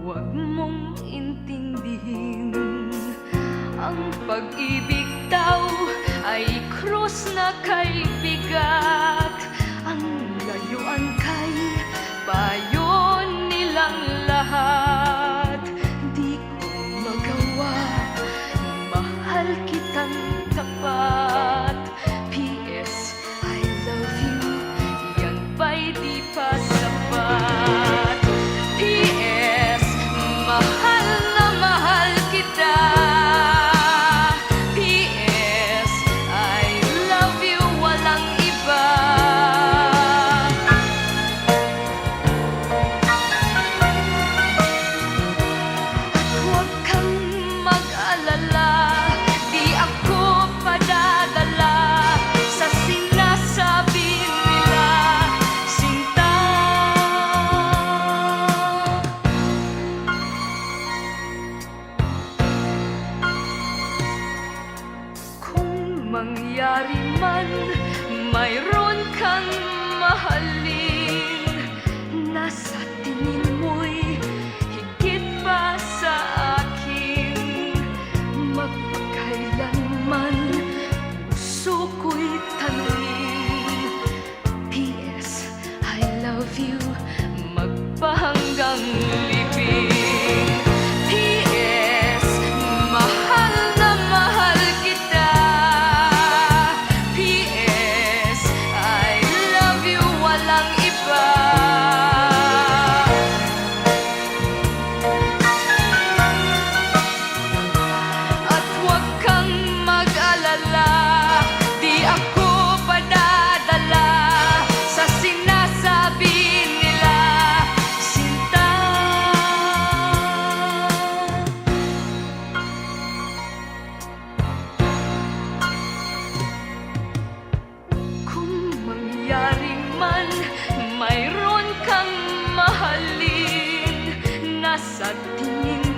Huwag mong intindihin, ang pag-ibig daw ay krus na kay bigat. Ang layuan kay payo nilang lahat. Di ko magawa, mahal kitang tapat. P.S. I love you, yan ba'y di pa sapat? P.S. mahal na mahal kita. P.S. I love you, walang iba. Huwag kang mag-alala, di ako padadala sa sinasabi nila, sinta. Kung mangyari man mayroon kang mahalin, nasa tingin mo'y higit pa sa akin. Magpakailanman puso ko'y tanungin. P.S. I love you, magpahanggang libing. P.S. mahal na mahal kita. P.S. I love you, walang iba. At huwag kang mag-alala, di ako padadala sa sinasabi nila, sinta. Kung mangyari man mayroon kang mahalin, nasa tingin